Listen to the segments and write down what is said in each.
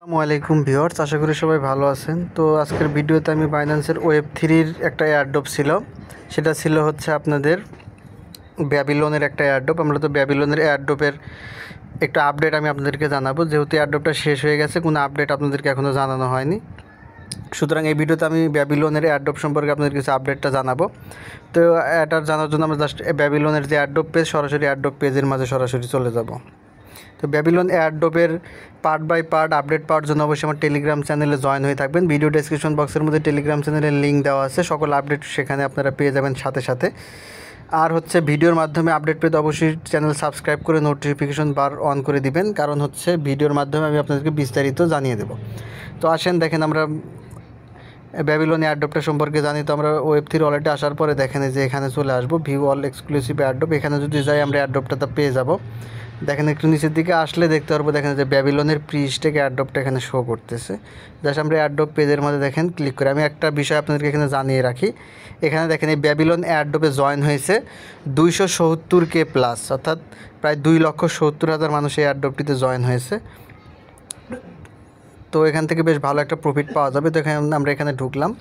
আসসালামু আলাইকুম ভিউয়ার্স, আশা করি সবাই ভালো আছেন। তো আজকের ভিডিওতে আমি বাইন্যান্সের ওয়েব 3 একটা এয়ারড্রপ ছিল, সেটা ছিল হচ্ছে আপনাদের ব্যাবিলনের একটা এয়ারড্রপ। আমরা তো ব্যাবিলনের এয়ারড্রপের একটা আপডেট আমি আপনাদেরকে জানাবো, যেহেতু এয়ারড্রপটা শেষ হয়ে গেছে, কোনো আপডেট আপনাদেরকে এখনও জানানো হয়নি। সুতরাং এই ভিডিওতে আমি ব্যাবিলনের এয়ারড্রপ সম্পর্কে আপনাদের কিছু আপডেটটা জানাবো। তো এটা জানার জন্য আমরা জাস্ট ব্যাবিলনের যে এয়ারড্রপ পেজ, সরাসরি এয়ারড্রপ পেজের মাঝে সরাসরি চলে যাব। তো ব্যাবিলন এয়ারড্রপের পার্ট বাই পার্ট আপডেট পাওয়ার জন্য অবশ্যই আমার টেলিগ্রাম চ্যানেলে জয়েন হয়ে থাকবেন। ভিডিও ডেসক্রিপশন বক্সের মধ্যে টেলিগ্রাম চ্যানেলের লিঙ্ক দেওয়া আছে, সকল আপডেট সেখানে আপনারা পেয়ে যাবেন সাথে সাথে। আর হচ্ছে ভিডিওর মাধ্যমে আপডেট পেতে অবশ্যই চ্যানেল সাবস্ক্রাইব করে নোটিফিকেশন বার অন করে দিবেন, কারণ হচ্ছে ভিডিওর মাধ্যমে আমি আপনাদেরকে বিস্তারিত জানিয়ে দেবো। তো আসেন দেখেন, আমরা ব্যাবিলন এয়ারড্রপটা সম্পর্কে জানি। তো আমরা ওয়েব3 অলরেডি আসার পরে দেখেন যে এখানে চলে আসবো, ভিউ অল এক্সক্লুসিভ এয়ারড্রপ। এখানে যদি যাই আমরা এয়ারড্রপটা পেয়ে যাব। দেখেন একটু নিচের দিকে আসলে দেখতে পারবো, দেখেন যে ব্যাবিলনের প্রি-স্টেক এয়ারড্রপটা এখানে শো করতেছে। জাস্ট আমরা এয়ারড্রপ পেজের মধ্যে দেখেন ক্লিক করে, আমি একটা বিষয় আপনাদেরকে এখানে জানিয়ে রাখি। এখানে দেখেন এই ব্যাবিলন এয়ারড্রপে জয়েন হয়েছে 270K প্লাস, অর্থাৎ প্রায় 2,70,000 মানুষ এই এয়ারড্রপটিতে জয়েন হয়েছে। তো এখান থেকে বেশ ভালো একটা প্রফিট পাওয়া যাবে। তো এখানে আমরা এখানে ঢুকলাম।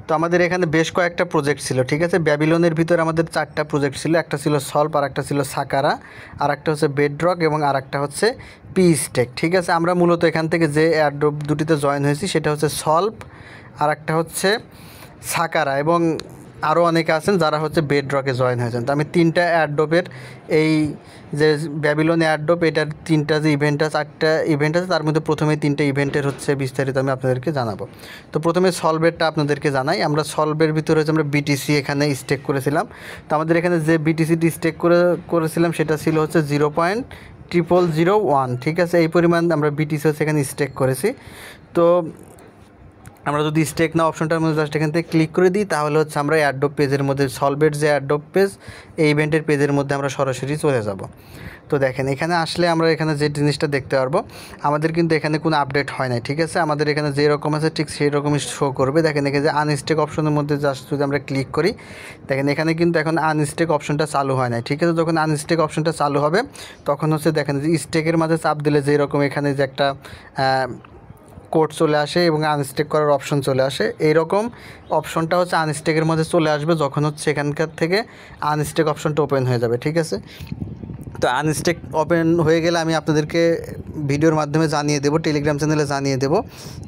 তো আমাদের এখানে বেশ কয়েকটা প্রজেক্ট ছিল, ঠিক আছে। ব্যাবিলনের ভিতরে আমাদের 4টা প্রজেক্ট ছিল, একটা ছিল সলভ, আর একটা ছিল সাকারা, আর একটা হচ্ছে বেডরক, এবং আর একটা হচ্ছে পি-স্টেক, ঠিক আছে। আমরা মূলত এখান থেকে যে এয়ারড্রপ দুটিতে জয়েন হয়েছি সেটা হচ্ছে সলভ, আর একটা হচ্ছে সাকারা, এবং আরও অনেকে আছেন যারা হচ্ছে বেডরকে জয়েন হয়েছেন। তো আমি 3টা এয়ারড্রপের, এই যে ব্যাবিলন এয়ারড্রপ, এটার 3টা যে ইভেন্ট আছে, 8টা ইভেন্ট আছে, তার মধ্যে প্রথমে 3টা ইভেন্টের হচ্ছে বিস্তারিত আমি আপনাদেরকে জানাবো। তো প্রথমে সলভেরটা আপনাদেরকে জানাই। আমরা সলভের ভিতরে হচ্ছে আমরা বিটিসি এখানে স্টেক করেছিলাম। তো আমাদের এখানে যে বিটিসিটি স্টেক করেছিলাম সেটা ছিল হচ্ছে 0.0001, ঠিক আছে। এই পরিমাণ আমরা বিটিসি হচ্ছে এখানে স্টেক করেছি। তো আমরা যদি স্টেক না অপশনটার মধ্যে জাস্ট এখান থেকে ক্লিক করে দিই, তাহলে হচ্ছে আমরা এয়ারড্রপ পেজের মধ্যে, সলভের যে এয়ারড্রপ পেজ, এই ইভেন্টের পেজের মধ্যে আমরা সরাসরি চলে যাব। তো দেখেন এখানে আসলে আমরা এখানে যে জিনিসটা দেখতে পারবো, আমাদের কিন্তু এখানে কোনো আপডেট হয় নাই, ঠিক আছে। আমাদের এখানে যেরকম আছে ঠিক সেই রকমই শো করবে। দেখেন এখানে যে আনস্টেক অপশনের মধ্যে জাস্ট যদি আমরা ক্লিক করি, দেখেন এখানে কিন্তু এখন আনস্টেক অপশনটা চালু হয় নাই, ঠিক আছে। যখন আনস্টেক অপশনটা চালু হবে তখন হচ্ছে দেখেন যে স্টেকের মাঝে চাপ দিলে যেরকম এখানে যে একটা কোড চলে আসে এবং আনস্টেক করার অপশন চলে আসে, এইরকম অপশনটা হচ্ছে আনস্টেকের মধ্যে চলে আসবে যখন হচ্ছে এখানকার থেকে আনস্টেক অপশনটা ওপেন হয়ে যাবে, ঠিক আছে। তো আনস্টেক ওপেন হয়ে গেলে আমি আপনাদেরকে ভিডিওর মাধ্যমে জানিয়ে দেবো, টেলিগ্রাম চ্যানেলে জানিয়ে দেবো,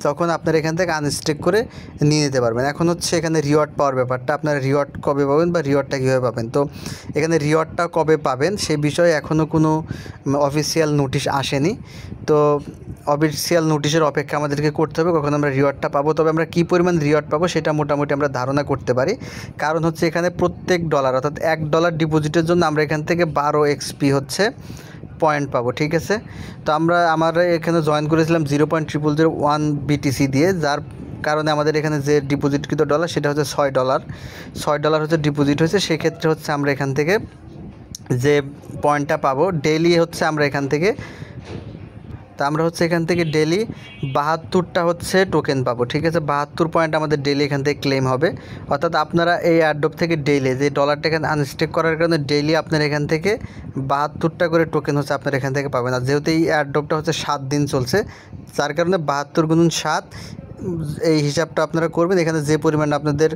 তখন আপনারা এখান থেকে আনস্টেক করে নিয়ে নিতে পারবেন। এখন হচ্ছে এখানে রিওয়ার্ড পাওয়ার ব্যাপারটা, আপনারা রিওয়ার্ড কবে পাবেন বা রিওয়ার্ডটা কীভাবে পাবেন। তো এখানে রিওয়ার্ডটা কবে পাবেন সে বিষয়ে এখনও কোনো অফিসিয়াল নোটিশ আসেনি। তো অফিসিয়াল নোটিশের অপেক্ষা আমাদেরকে করতে হবে কখন আমরা রিওয়ার্ডটা পাবো। তবে আমরা কী পরিমাণ রিওয়ার্ড পাবো সেটা মোটামুটি আমরা ধারণা করতে পারি, কারণ হচ্ছে এখানে প্রত্যেক ডলার, অর্থাৎ $1 ডিপোজিটের জন্য আমরা এখান থেকে 12 XP হচ্ছে পয়েন্ট পাবো, ঠিক আছে। তো আমরা এখানে জয়েন করেছিলাম 0.0001 BTC দিয়ে, যার কারণে আমাদের এখানে যে ডিপোজিটকৃত ডলার সেটা হচ্ছে $6 হচ্ছে ডিপোজিট হয়েছে। সেক্ষেত্রে হচ্ছে আমরা এখান থেকে যে পয়েন্টটা পাবো ডেইলি হচ্ছে আমরা এখান থেকে ডেলি 72টা হচ্ছে টোকেন পাবো, ঠিক আছে। 72 পয়েন্ট আমাদের ডেলি এখান থেকে ক্লেম হবে। অর্থাৎ আপনারা এই এয়ারড্রপ থেকে ডেইলি যে ডলারটা এখানে আনস্টেক করার কারণে ডেইলি আপনারা এখান থেকে 72টা করে টোকেন হচ্ছে আপনারা এখান থেকে পাবেন। আর যেহেতু এই এয়ারড্রপটা হচ্ছে 7 দিন চলছে, যার কারণে 72 গুণন 7 এই হিসাবটা আপনারা করবেন। এখানে যে পরিমাণ আপনাদের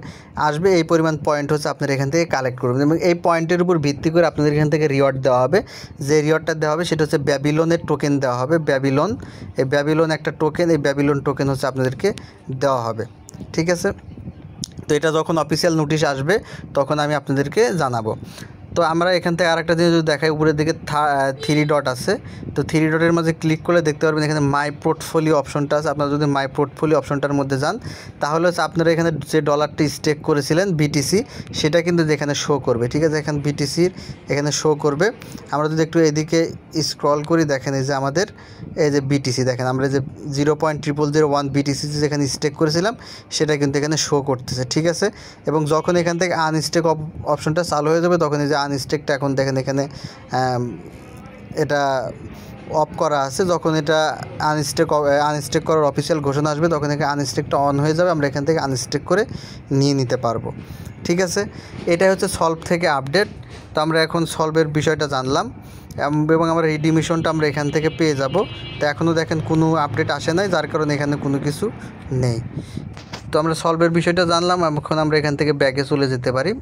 আসবে এই পরিমাণ পয়েন্ট হচ্ছে আপনারা এখান থেকে কালেক্ট করবেন, এবং এই পয়েন্টের উপর ভিত্তি করে আপনাদের এখান থেকে রিওয়ার্ড দেওয়া হবে। যে রিওয়ার্ডটা দেওয়া হবে সেটা হচ্ছে ব্যাবিলনের টোকেন দেওয়া হবে। এই ব্যাবিলন একটা টোকেন, এই ব্যাবিলন টোকেন হচ্ছে আপনাদেরকে দেওয়া হবে, ঠিক আছে। তো এটা যখন অফিসিয়াল নোটিশ আসবে তখন আমি আপনাদেরকে জানাবো। তো আমরা এখান থেকে আরেকটা জিনিস যদি দেখাই, উপরের দিকে 3 ডট আছে। তো 3 ডটের মাঝে ক্লিক করলে দেখতে পারবেন এখানে মাই পোর্টফোলিও অপশনটা আছে। আপনারা যদি মাই পোর্টফোলিও অপশনটার মধ্যে যান, তাহলে হচ্ছে আপনারা এখানে যে ডলারটি স্টেক করেছিলেন BTC, সেটা কিন্তু এখানে শো করবে, ঠিক আছে। এখানে BTCর এখানে শো করবে। আমরা যদি একটু এদিকে স্ক্রল করি, দেখেন এই যে আমাদের এই যে BTC, দেখেন আমরা যে 0.0001 BTC যেখানে স্টেক করেছিলাম সেটা কিন্তু এখানে শো করতেছে, ঠিক আছে। এবং যখন এখান থেকে আনস্টেক অপশনটা চালু হয়ে যাবে তখন এই যে আনস্টেকটা এখন দেখেন এখানে এটা অফ করা আছে। যখন এটা আনস্টেক করার অফিসিয়াল ঘোষণা আসবে তখন এখানে আনস্টেকটা অন হয়ে যাবে, আমরা এখান থেকে আনস্টেক করে নিয়ে নিতে পারবো, ঠিক আছে। এটাই হচ্ছে সলভ থেকে আপডেট। তো আমরা এখন সলভের বিষয়টা জানলাম। এবং আমরা রিডিমিশনটা আমরা এখান থেকে পেয়ে যাব। তো এখনও দেখেন কোনো আপডেট আসে নাই, যার কারণে এখানে কোনো কিছু নেই। তো আমরা সলভের বিষয়টা জানলাম, এখন আমরা এখান থেকে ব্যাকে চলে যেতে পারি।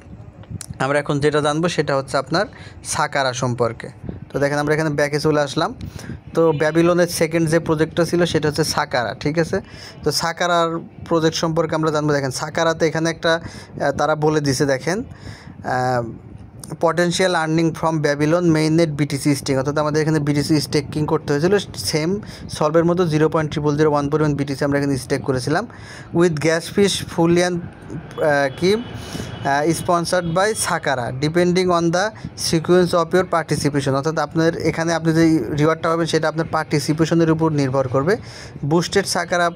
আমরা এখন যেটা জানবো সেটা হচ্ছে আপনার সাকারা সম্পর্কে। তো দেখেন আমরা এখানে ব্যাকে চলে আসলাম। তো ব্যাবিলনের সেকেন্ড যে প্রজেক্টটা ছিল সেটা হচ্ছে সাকারা, ঠিক আছে। তো সাকারার প্রজেক্ট সম্পর্কে আমরা জানবো। দেখেন সাকারাতে এখানে একটা তারা বলে দিছে, দেখেন potential earning from Babylon mainnet BTC stake, অর্থাৎ আমাদের এখানে বিটিসি স্টেকিং করতে হয়েছিল সেম সলভের মতো 0.0001 পরিমাণ বিটিসি আমরা এখানে স্টেক করেছিলাম with gas fish fullian sponsored by sakara depending on the sequence of your participation, অর্থাৎ আপনার এখানে আপনি যে রিওয়ার্ডটা পাবেন সেটা আপনার পার্টিসিপেশনের উপর নির্ভর করবে। Boosted sakara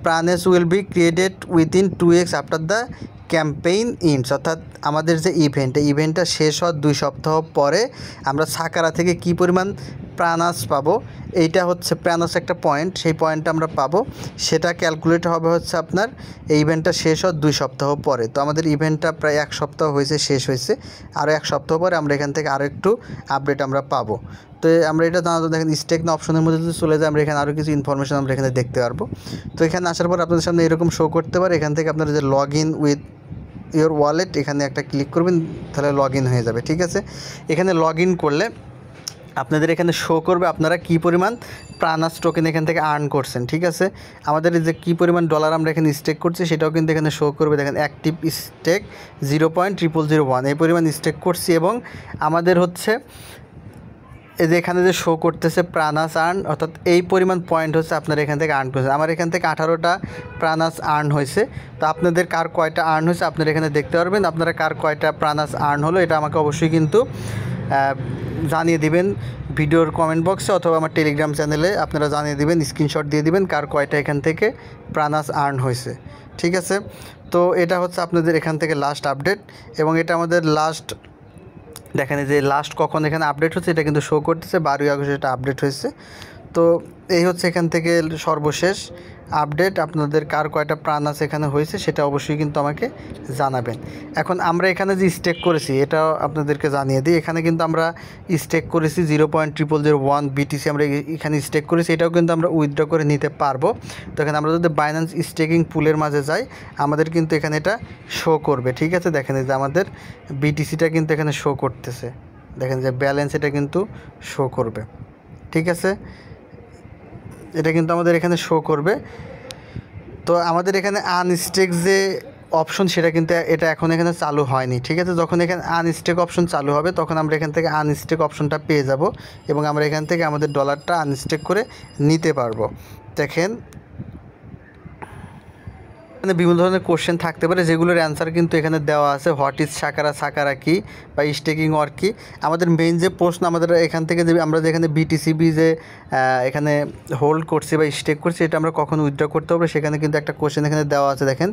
pranes will be created within 2x after the campaign ends, অর্থাৎ আমাদের যে ইভেন্টটা শেষ হওয়ার 2 সপ্তাহ পরে আমরা সাকারা থেকে কী পরিমাণ প্রানাস পাবো, এইটা হচ্ছে প্রানাস একটা পয়েন্ট, সেই পয়েন্টটা আমরা পাবো, সেটা ক্যালকুলেট হবে হচ্ছে আপনার এই ইভেন্টটা শেষ হওয়ার 2 সপ্তাহ পরে। তো আমাদের ইভেন্টটা প্রায় 1 সপ্তাহ হয়েছে, শেষ হয়েছে, আরও 1 সপ্তাহ পরে আমরা এখান থেকে আরও একটু আপডেট আমরা পাবো। তো আমরা এটা জানাতে দেখেন স্টেক না অপশনের মধ্যে যদি চলে যায় আমরা এখানে আরও কিছু ইনফরমেশন আমরা এখানে দেখতে পারবো। তো এখানে আসার পর আপনাদের সামনে এরকম শো করতে পারে, এখান থেকে আপনারা যে log in with your wallet এখানে একটা ক্লিক করবেন, তাহলে লগ ইন হয়ে যাবে, ঠিক আছে। এখানে লগ ইন করলে আপনাদের এখানে শো করবে আপনারা কী পরিমাণ প্রানাস টোকেন এখান থেকে আর্ন করছেন, ঠিক আছে। আমাদের যে কী পরিমাণ ডলার আমরা এখানে স্টেক করছি সেটাও কিন্তু এখানে শো করবে। দেখেন অ্যাক্টিভ স্টেক 0.0001 এই পরিমাণ স্টেক করছি, এবং আমাদের হচ্ছে এই যে এখানে যে শো করতেছে প্রানাস আর্ন, অর্থাৎ এই পরিমাণ পয়েন্ট হচ্ছে আপনারা এখান থেকে আর্ন করেছেন। আমার এখান থেকে 18টা প্রানাস আর্ন হয়েছে। তো আপনাদের কার কয়টা আর্ন হয়েছে আপনারা এখানে দেখতে পারবেন। আপনারা কার কয়টা প্রানাস আর্ন হলো এটা আমাকে অবশ্যই কিন্তু জানিয়ে দিবেন ভিডিওর কমেন্ট বক্সে, অথবা আমার টেলিগ্রাম চ্যানেলে আপনারা জানিয়ে দিবেন, স্ক্রিনশট দিয়ে দিবেন কার কয়টা এখান থেকে প্রানাস আর্ন হয়েছে, ঠিক আছে। তো এটা হচ্ছে আপনাদের এখান থেকে লাস্ট আপডেট, এবং এটা আমাদের লাস্ট দেখেন যে লাস্ট কখন এখানে আপডেট হচ্ছে এটা কিন্তু শো করতেছে 12ই আগস্ট এটা আপডেট হয়েছে। তো এই হচ্ছে এখান থেকে সর্বশেষ আপডেট। আপনাদের কার কয়টা প্রানাস এখানে হয়েছে সেটা অবশ্যই কিন্তু আমাকে জানাবেন। এখন আমরা এখানে যে স্টেক করেছি এটাও আপনাদেরকে জানিয়ে দিই। এখানে কিন্তু আমরা স্টেক করেছি 0.0001 বিটিসি আমরা এখানে স্টেক করেছি, এটাও কিন্তু আমরা উইথড্র করে নিতে পারবো। তো এখানে আমরা যদি বাইন্যান্স স্টেকিং পুলের মাঝে যাই আমাদের কিন্তু এখানে এটা শো করবে, ঠিক আছে। দেখেন যে আমাদের বিটিসিটা কিন্তু এখানে শো করতেছে, দেখেন যে ব্যালেন্স এটা কিন্তু শো করবে, ঠিক আছে। এটা কিন্তু আমাদের এখানে শো করবে। তো আমাদের এখানে আনস্টেক যে অপশন সেটা কিন্তু এটা এখন এখানে চালু হয়নি, ঠিক আছে। যখন এখানে আনস্টেক অপশন চালু হবে তখন আমরা এখান থেকে আনস্টেক অপশনটা পেয়ে যাব, এবং আমরা এখান থেকে আমাদের ডলারটা আনস্টেক করে নিতে পারবো। দেখেন এখানে বিভিন্ন ধরনের কোশ্চেন থাকতে পারে যেগুলোর অ্যান্সার কিন্তু এখানে দেওয়া আছে। হোয়াট ইজ সাকারা কি বা স্টেকিং ওয়ার্ক কি। আমাদের মেইন যে প্রশ্ন আমাদের এখান থেকে যে আমরা যেখানে বিটিসিবি যে এখানে হোল্ড করছি বা স্টেক করছি এটা আমরা কখন উইথড্র করতে হবে সেখানে কিন্তু একটা কোশ্চেন এখানে দেওয়া আছে। দেখেন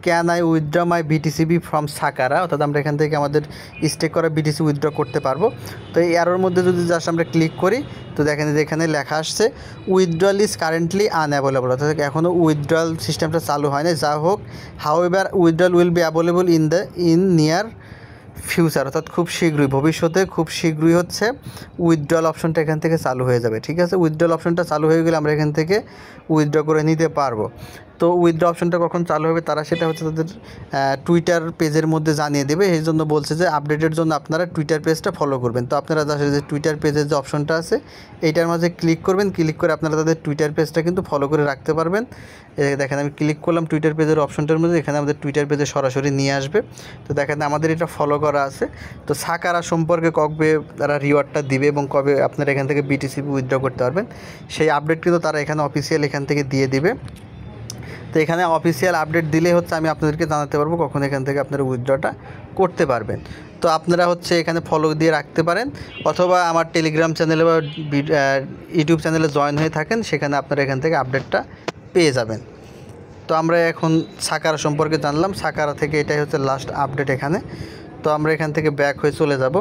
can I withdraw my BTCB from Saqqara, অর্থাৎ আমরা এখান থেকে আমাদের স্টেক করা বিটিসি উইথড্র করতে পারবো। তো এই অ্যারোর মধ্যে যদি জাস্ট আমরা ক্লিক করি তো দেখেন যে এখানে লেখা আসছে উইথড্রল ইজ কারেন্টলি আনঅ্যাভেলেবল, অর্থাৎ এখনও উইথড্রল সিস্টেমটা চালু হয় না। যা হোক however withdrawal will be available in near future, অর্থাৎ খুব শীঘ্রই ভবিষ্যতে খুব শীঘ্রই হচ্ছে উইথড্রল অপশনটা এখান থেকে চালু হয়ে যাবে, ঠিক আছে। উইথড্রল অপশনটা চালু হয়ে গেলে আমরা এখান থেকে উইথড্র করে নিতে পারবো। তো উইথড্র অপশনটা কখন চালু হবে তারা সেটা হচ্ছে তাদের টুইটার পেজের মধ্যে জানিয়ে দেবে। এই জন্য বলছে যে আপডেটের জন্য আপনারা টুইটার পেজটা ফলো করবেন। তো আপনারা যে টুইটার পেজের যে অপশনটা আছে এইটার মাঝে ক্লিক করবেন, ক্লিক করে আপনারা তাদের টুইটার পেজটা কিন্তু ফলো করে রাখতে পারবেন। দেখেন আমি ক্লিক করলাম টুইটার পেজের অপশনটার মধ্যে, এখানে আমাদের টুইটার পেজে সরাসরি নিয়ে আসবে। তো দেখেন আমাদের এটা ফলো করা আছে। তো সাকারা সম্পর্কে কবে তারা রিওয়ার্ডটা দিবে এবং কবে আপনারা এখান থেকে বিটিসিবি উইথড্র করতে পারবেন সেই আপডেট কিন্তু তারা এখানে অফিসিয়াল এখান থেকে দিয়ে দিবে। তো এখানে অফিসিয়াল আপডেট দিলে হচ্ছে আমি আপনাদেরকে জানাতে পারবো কখন এখান থেকে আপনারা উইথড্রটা করতে পারবেন। তো আপনারা হচ্ছে এখানে ফলো দিয়ে রাখতে পারেন, অথবা আমার টেলিগ্রাম চ্যানেলে বা ইউটিউব চ্যানেলে জয়েন হয়ে থাকেন, সেখানে আপনারা এখান থেকে আপডেটটা পেয়ে যাবেন। তো আমরা এখন সাকারা সম্পর্কে জানলাম, সাকারা থেকে এটাই হচ্ছে লাস্ট আপডেট এখানে। তো আমরা এখান থেকে ব্যাক হয়ে চলে যাব।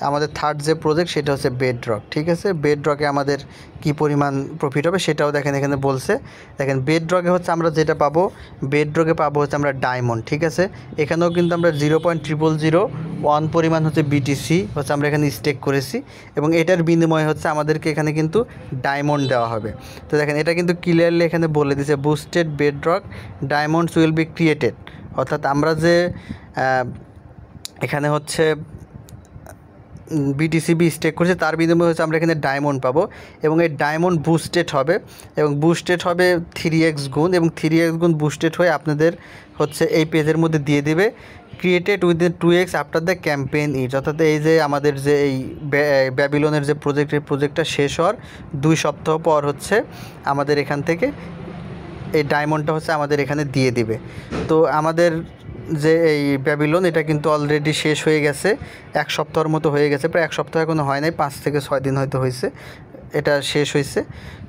আমাদের থার্ড যে প্রজেক্ট সেটা হচ্ছে বেডরক, ঠিক আছে। বেডরকে আমাদের কি পরিমাণ প্রফিট হবে সেটাও দেখেন এখানে বলছে। দেখেন বেডরকে হচ্ছে আমরা যেটা পাবো, বেডরকে পাবো হচ্ছে আমরা ডায়মন্ড, ঠিক আছে। এখানেও কিন্তু আমরা 0.0001 পরিমাণ হচ্ছে বিটিসি হচ্ছে আমরা এখানে স্টেক করেছি, এবং এটার বিনিময়ে হচ্ছে আমাদেরকে এখানে কিন্তু ডায়মন্ড দেওয়া হবে। তো দেখেন এটা কিন্তু ক্লিয়ারলি এখানে বলে দিয়েছে, boosted bedrock diamonds will be created, অর্থাৎ আমরা যে এখানে হচ্ছে বিটিসিবি স্টেক করছে তার বিনিময়ে হচ্ছে আমরা এখানে ডায়মন্ড পাবো, এবং এই ডায়মন্ড বুস্টেড হবে, এবং বুস্টেড হবে 3x গুণ, এবং 3x গুণ বুস্টেড হয়ে আপনাদের হচ্ছে এই পেজের মধ্যে দিয়ে দেবে created within 2x after the campaign is, অর্থাৎ এই যে আমাদের যে এই ব্যাবিলনের যে প্রজেক্ট, এই প্রজেক্টটা শেষ হওয়ার 2 সপ্তাহ পর হচ্ছে আমাদের এখান থেকে এই ডায়মন্ডটা হচ্ছে আমাদের এখানে দিয়ে দিবে। তো আমাদের যে এই ব্যাবিলন এটা কিন্তু অলরেডি শেষ হয়ে গেছে, 1 সপ্তাহের মতো হয়ে গেছে, প্রায় 1 সপ্তাহ এখনও হয় নাই, 5 থেকে 6 দিন হয়তো হয়েছে এটা শেষ হয়েছে।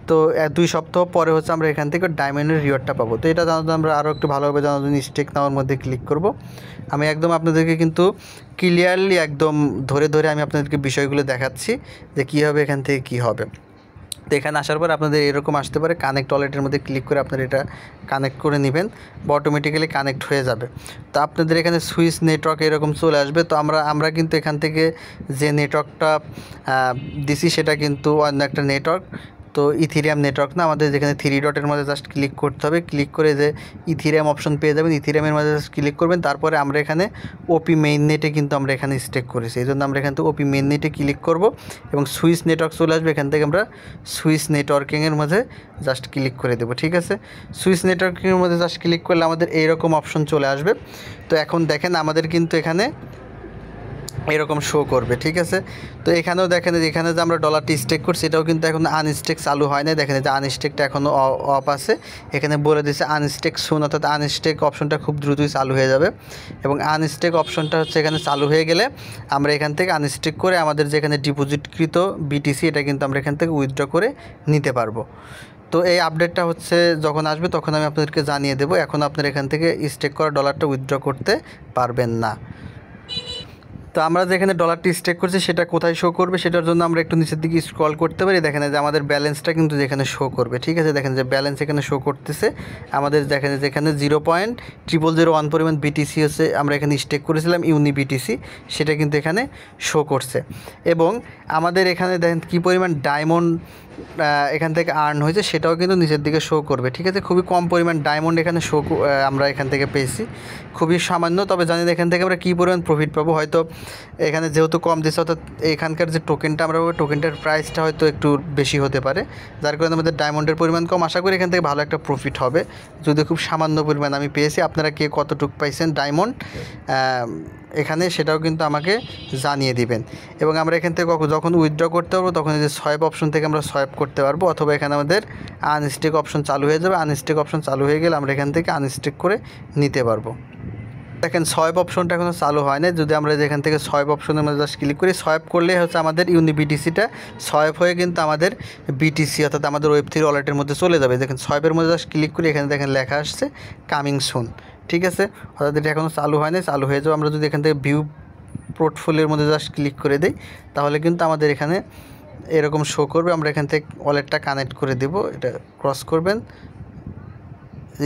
তো 2 সপ্তাহ পরে হচ্ছে আমরা এখান থেকে ডায়মন্ডের রিওয়ার্ডটা পাবো। তো এটা জানার জন্য আমরা আরও একটু ভালোভাবে জানার জন্য স্টেক নাওয়ার মধ্যে ক্লিক করব। আমি একদম আপনাদেরকে কিন্তু ক্লিয়ারলি একদম ধরে ধরে আমি আপনাদেরকে বিষয়গুলো দেখাচ্ছি যে কীভাবে এখান থেকে কী হবে। তো এখানে আসার পর আপনাদের এরকম আসতে পারে, কানেক্ট ওয়ালেটের মধ্যে ক্লিক করে আপনারা এটা কানেক্ট করে নেবেন, বা অটোমেটিক্যালি কানেক্ট হয়ে যাবে। তো আপনাদের এখানে সুইচ নেটওয়ার্ক এরকম চলে আসবে। তো আমরা কিন্তু এখান থেকে যে নেটওয়ার্কটা দিছি সেটা কিন্তু অন্য একটা নেটওয়ার্ক, তো ইথিরিয়াম নেটওয়ার্ক না, আমাদের যেখানে 3 ডটের মধ্যে জাস্ট ক্লিক করতে হবে, ক্লিক করে যে ইথিরিয়াম অপশন পেয়ে যাবেন, ইথিরিয়ামের মধ্যে জাস্ট ক্লিক করবেন। তারপরে আমরা এখানে ওপি মেইন নেটে কিন্তু আমরা এখানে স্টেক করেছি, এই জন্য আমরা এখান থেকে ওপি মেইন নেটে ক্লিক করব, এবং সুইচ নেটওয়ার্ক চলে আসবে, এখান থেকে আমরা সুইচ নেটওয়ার্কিংয়ের মধ্যে জাস্ট ক্লিক করে দেবো, ঠিক আছে। সুইচ নেটওয়ার্কিংয়ের মধ্যে জাস্ট ক্লিক করলে আমাদের এইরকম অপশন চলে আসবে। তো এখন দেখেন আমাদের কিন্তু এখানে এরকম শো করবে, ঠিক আছে। তো এখানেও দেখেন যে এখানে যে আমরা ডলারটি স্টেক করছি এটাও কিন্তু এখন আনস্টেক চালু হয় না, দেখেন যে আনস্টেকটা এখনও অফ আছে, এখানে বলে দিচ্ছে আনস্টেক সুন, অর্থাৎ আনস্টেক অপশনটা খুব দ্রুতই চালু হয়ে যাবে, এবং আনস্টেক অপশনটা হচ্ছে এখানে চালু হয়ে গেলে আমরা এখান থেকে আনস্টেক করে আমাদের যেখানে ডিপোজিটকৃত বিটিসি এটা কিন্তু আমরা এখান থেকে উইথড্র করে নিতে পারবো। তো এই আপডেটটা হচ্ছে যখন আসবে তখন আমি আপনাদেরকে জানিয়ে দেবো, এখন আপনারা এখান থেকে স্টেক করা ডলারটা উইথড্র করতে পারবেন না। তো আমরা যেখানে ডলারটি স্টেক করছি সেটা কোথায় শো করবে সেটার জন্য আমরা একটু নিচের দিকে স্ক্রল করতে পারি, দেখেন যে আমাদের ব্যালেন্সটা কিন্তু যেখানে শো করবে, ঠিক আছে। দেখেন যে ব্যালেন্স এখানে শো করতেছে আমাদের, দেখেন যেখানে 0.0001 পরিমাণ বিটিসি হচ্ছে আমরা এখানে স্টেক করেছিলাম ইউনি বিটিসি, সেটা কিন্তু এখানে শো করছে, এবং আমাদের এখানে দেখেন কী পরিমাণ ডায়মন্ড এখান থেকে আর্ন হয়েছে সেটাও কিন্তু নিচের দিকে শো করবে, ঠিক আছে। খুবই কম পরিমাণ ডায়মন্ড এখানে আমরা এখান থেকে পেয়েছি, খুবই সামান্য, তবে জানি না এখান থেকে আমরা কী পরিমাণ প্রফিট পাবো। হয়তো এখানে যেহেতু কম দিচ্ছে, অর্থাৎ এখানকার যে টোকেনটা আমরা পাবো টোকেনটার প্রাইসটা হয়তো একটু বেশি হতে পারে, যার কারণে আমাদের ডায়মন্ডের পরিমাণ কম। আশা করি এখান থেকে ভালো একটা প্রফিট হবে, যদি খুব সামান্য পরিমাণ আমি পেয়েছি। আপনারা কে কতটুকু পাইছেন ডায়মন্ড এখানে সেটাও কিন্তু আমাকে জানিয়ে দিবেন, এবং আমরা এখান থেকে যখন উইথড্র করতে পারবো তখন এই যে সোয়াইপ অপশন থেকে আমরা সোয়াইপ করতে পারবো, অথবা এখানে আমাদের আনস্টেক অপশন চালু হয়ে যাবে, আনস্টেক অপশন চালু হয়ে গেলে আমরা এখান থেকে আনস্টেক করে নিতে পারবো। দেখেন সোয়াইপ অপশনটা এখনও চালু হয় না, যদি আমরা যেখান থেকে সোয়াইপ অপশনের মধ্যে জাস্ট ক্লিক করি, সোয়াইপ করলে হচ্ছে আমাদের ইউনি বিটিসিটা সোয়াইপ হয়ে কিন্তু আমাদের বিটিসি অর্থাৎ আমাদের ওয়েব3 ওয়ালেটের মধ্যে চলে যাবে। দেখেন সোয়াইপের মধ্যে জাস্ট ক্লিক করি, এখানে দেখেন লেখা আসছে কামিং সুন, ঠিক আছে। অর্থাৎ এটা এখনও চালু হয় না, চালু হয়ে যাবে। আমরা যদি এখান থেকে ভিউ পোর্টফোলিওর মধ্যে জাস্ট ক্লিক করে দিই তাহলে কিন্তু আমাদের এখানে এরকম শো করবে। আমরা এখান থেকে ওয়ালেটটা কানেক্ট করে দেব, এটা ক্রস করবেন,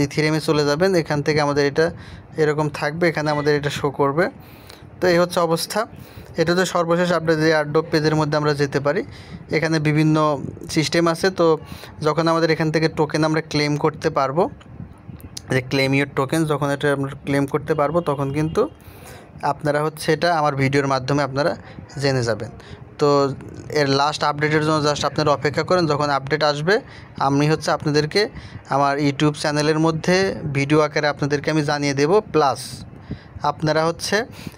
ইথিরিয়ামে চলে যাবেন, এখান থেকে আমাদের এটা এরকম থাকবে, এখানে আমাদের এটা শো করবে। তো এই হচ্ছে অবস্থা। এটা তো সর্বশেষ আপডেট, যে এয়ারড্রপ পেজের মধ্যে আমরা যেতে পারি, এখানে বিভিন্ন সিস্টেম আছে। তো যখন আমাদের এখান থেকে টোকেন আমরা ক্লেম করতে পারবো, যে ক্লেম ইউর টোকেন, যখন এটা আমরা ক্লেম করতে পারবো তখন কিন্তু আপনারা হচ্ছে এটা আমার ভিডিওর মাধ্যমে আপনারা জেনে যাবেন। তো এর লাস্ট আপডেটের জন্য জাস্ট আপনারা অপেক্ষা করেন, যখন আপডেট আসবে আমি হচ্ছে আপনাদেরকে আমার ইউটিউব চ্যানেলের মধ্যে ভিডিও আকারে আপনাদেরকে আমি জানিয়ে দেব। প্লাস আপনারা হচ্ছে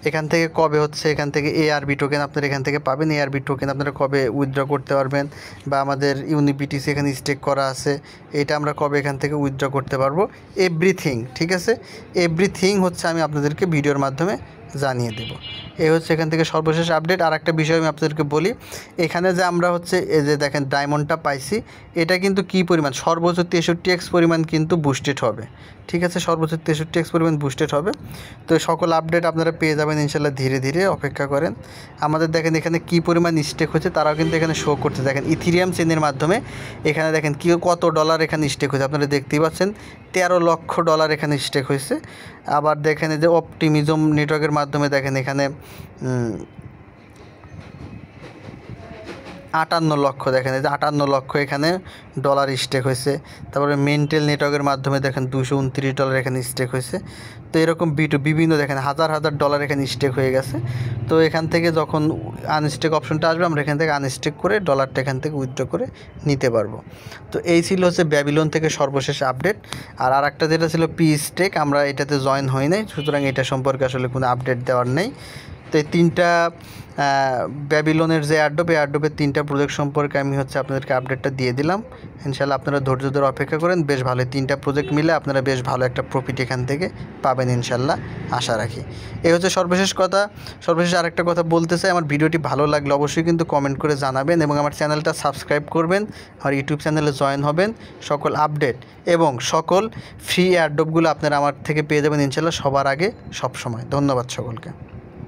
এখান থেকে কবে হচ্ছে এখান থেকে এআরবি টোকেন আপনারা এখান থেকে পাবেন, এআরবি টোকেন আপনারা কবে উইথড্র করতে পারবেন, বা আমাদের ইউনিবিটিসি এখানে স্টেক করা আছে এটা আমরা কবে এখান থেকে উইথড্র করতে পারবো, এভরিথিং, ঠিক আছে। এভরিথিং হচ্ছে আমি আপনাদেরকে ভিডিওর মাধ্যমে জানিয়ে দেব। এই হচ্ছে এখান থেকে সর্বশেষ আপডেট। আর একটা বিষয় আমি আপনাদেরকে বলি, এখানে যে আমরা হচ্ছে এই যে দেখেন ডায়মন্ডটা পাইছি, এটা কিন্তু কী পরিমাণ, সর্বোচ্চ 63x পরিমাণ কিন্তু বুস্টেড হবে। ঠিক আছে, সর্বোচ্চ 63x পরিমাণ বুস্টেড হবে। তো সকল আপডেট আপনারা পেয়ে যাবেন ইনশাল্লাহ, ধীরে ধীরে অপেক্ষা করেন। আমাদের দেখেন এখানে কী পরিমাণ স্টেক হচ্ছে তারাও কিন্তু এখানে শো করতে, দেখেন ইথিরিয়াম চেনের মাধ্যমে এখানে দেখেন কত ডলার এখানে স্টেক হয়েছে, আপনারা দেখতেই পাচ্ছেন 13 লক্ষ ডলার এখানে স্টেক হয়েছে। আবার দেখেন এই যে অপটিমিজম নেটওয়ার্কের মাধ্যমে দেখেন এখানে 58 লক্ষ, দেখেন এই যে 58 লক্ষ এখানে ডলার স্টেক হয়েছে। তারপরে মেন্টেল নেটওয়ার্কের মাধ্যমে দেখেন $229 এখানে স্টেক হয়েছে। তো এরকম বিভিন্ন দেখেন হাজার হাজার ডলার এখানে স্টেক হয়ে গেছে। তো এখান থেকে যখন আনস্টেক অপশনটা আসবে, আমরা এখান থেকে আনস্টেক করে ডলারটা এখান থেকে উইথড্র করে নিতে পারবো। তো এই ছিল হচ্ছে ব্যাবিলন থেকে সর্বশেষ আপডেট। আর একটা যেটা ছিল পি স্টেক, আমরা এটাতে জয়েন হই নাই, সুতরাং এটা সম্পর্কে আসলে কোনো আপডেট দেওয়ার নেই। তো এই তিনটা ব্যাবিলনের যে এয়ারড্রপ, এই এয়ারড্রপের 3টা প্রজেক্ট সম্পর্কে আমি হচ্ছে আপনাদেরকে আপডেটটা দিয়ে দিলাম। ইনশাল্লাহ আপনারা ধৈর্য ধরে অপেক্ষা করেন, বেশ ভালো 3টা প্রজেক্ট মিলে আপনারা বেশ ভালো একটা প্রফিট এখান থেকে পাবেন ইনশাল্লাহ, আশা রাখি। এই হচ্ছে সর্বশেষ কথা। সর্বশেষ আরেকটা কথা বলতে চাই, আমার ভিডিওটি ভালো লাগলে অবশ্যই কিন্তু কমেন্ট করে জানাবেন এবং আমার চ্যানেলটা সাবস্ক্রাইব করবেন, আমার ইউটিউব চ্যানেলে জয়েন হবেন। সকল আপডেট এবং সকল ফ্রি এয়ারড্রপগুলো আপনারা আমার থেকে পেয়ে যাবেন ইনশাল্লাহ সবার আগে সব সময়। ধন্যবাদ সকলকে।